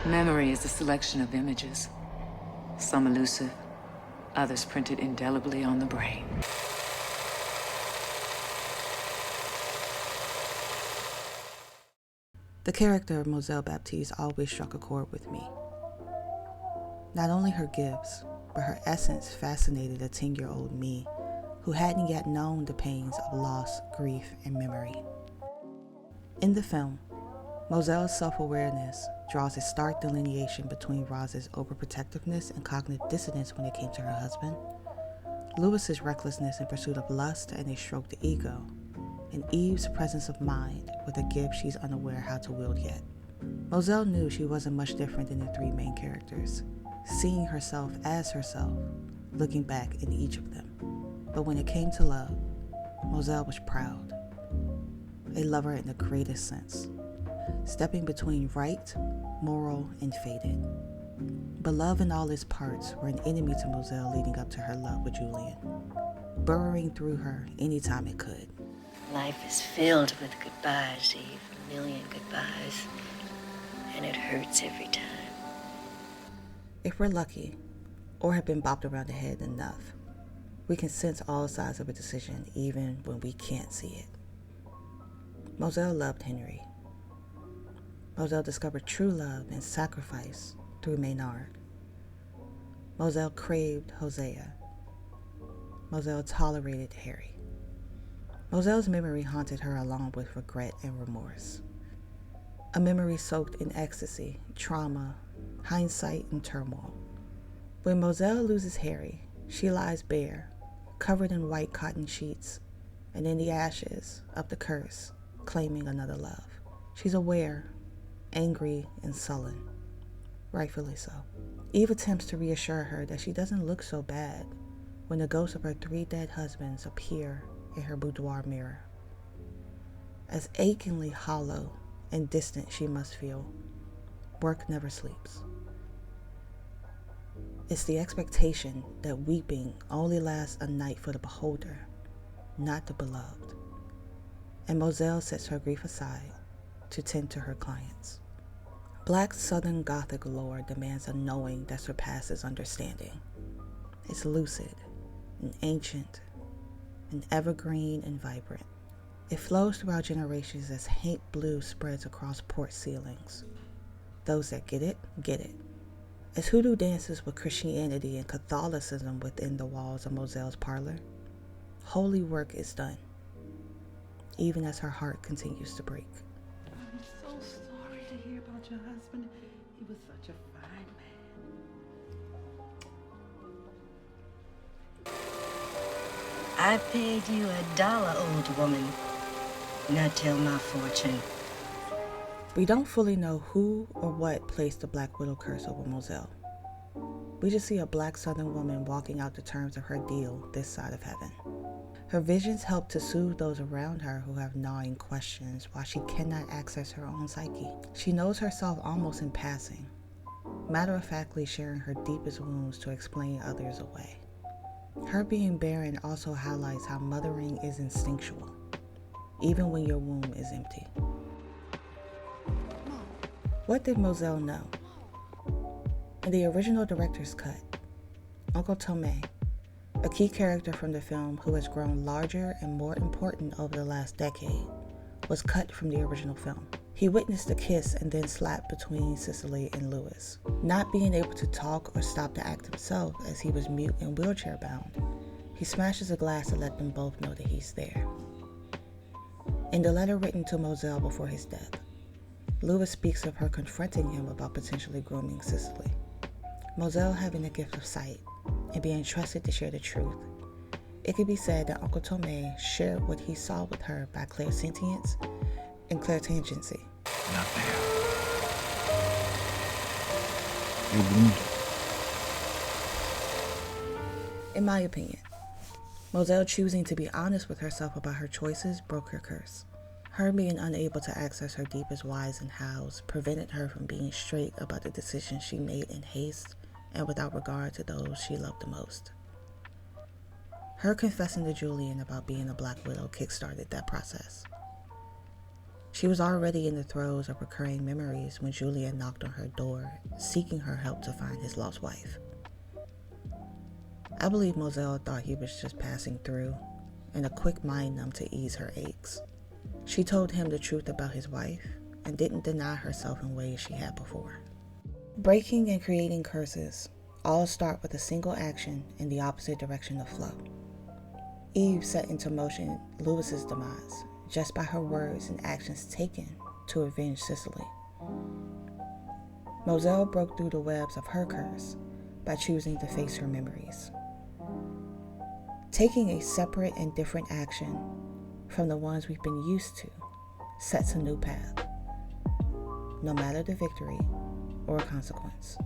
Memory is a selection of images, some elusive, others printed indelibly on the brain. The character of Mozelle Batiste always struck a chord with me. Not only her gifts, but her essence fascinated a 10-year-old me who hadn't yet known the pains of loss, grief, and memory. In the film, Mozelle's self-awareness draws a stark delineation between Roz's overprotectiveness and cognitive dissonance when it came to her husband, Lewis's recklessness in pursuit of lust and a stroked ego, and Eve's presence of mind with a gift she's unaware how to wield yet. Mozelle knew she wasn't much different than the three main characters, seeing herself as herself, looking back in each of them. But when it came to love, Mozelle was proud, a lover in the greatest sense, stepping between right, moral, and fated. But love in all its parts were an enemy to Mozelle leading up to her love with Julian, burrowing through her anytime it could. Life is filled with goodbyes, Eve, a million goodbyes, and it hurts every time. If we're lucky, or have been bopped around the head enough, we can sense all sides of a decision even when we can't see it. Mozelle loved Henry. Mozelle discovered true love and sacrifice through Maynard. Mozelle craved Hosea. Mozelle tolerated Harry. Mozelle's memory haunted her along with regret and remorse. A memory soaked in ecstasy, trauma, hindsight, and turmoil. When Mozelle loses Harry, she lies bare, covered in white cotton sheets, and in the ashes of the curse, claiming another love. She's aware, angry, and sullen. Rightfully so. Eve attempts to reassure her that she doesn't look so bad when the ghosts of her 3 dead husbands appear in her boudoir mirror. As achingly hollow and distant she must feel, work never sleeps. It's the expectation that weeping only lasts a night for the beholder, not the beloved. And Mozelle sets her grief aside to tend to her clients. Black Southern Gothic lore demands a knowing that surpasses understanding. It's lucid and ancient and evergreen and vibrant. It flows throughout generations as haint blue spreads across port ceilings. Those that get it, get it. As hoodoo dances with Christianity and Catholicism within the walls of Mozelle's parlor, holy work is done, even as her heart continues to break. I'm so sorry to hear about your husband. He was such a fine man. I paid you $1, old woman. Now tell my fortune. We don't fully know who or what placed the Black Widow curse over Mozelle. We just see a Black Southern woman walking out the terms of her deal this side of heaven. Her visions help to soothe those around her who have gnawing questions while she cannot access her own psyche. She knows herself almost in passing, matter-of-factly sharing her deepest wounds to explain others away. Her being barren also highlights how mothering is instinctual, even when your womb is empty. What did Mozelle know? In the original director's cut, Uncle Tomé, a key character from the film who has grown larger and more important over the last decade, was cut from the original film. He witnessed the kiss and then slap between Cicely and Lewis. Not being able to talk or stop the act himself as he was mute and wheelchair bound, he smashes a glass to let them both know that he's there. In the letter written to Mozelle before his death, Lewis speaks of her confronting him about potentially grooming Cicely. Mozelle having the gift of sight and being trusted to share the truth, it could be said that Uncle Tomé shared what he saw with her by clairsentience and clairtangency. Not there. You're wounded. In my opinion, Mozelle choosing to be honest with herself about her choices broke her curse. Her being unable to access her deepest whys and hows prevented her from being straight about the decisions she made in haste and without regard to those she loved the most. Her confessing to Julian about being a Black Widow kickstarted that process. She was already in the throes of recurring memories when Julian knocked on her door, seeking her help to find his lost wife. I believe Mozelle thought he was just passing through, and a quick mind numb to ease her aches. She told him the truth about his wife and didn't deny herself in ways she had before. Breaking and creating curses all start with a single action in the opposite direction of flow. Eve set into motion Lewis's demise just by her words and actions taken to avenge Cicely. Mozelle broke through the webs of her curse by choosing to face her memories. Taking a separate and different action from the ones we've been used to sets a new path, no matter the victory or consequence.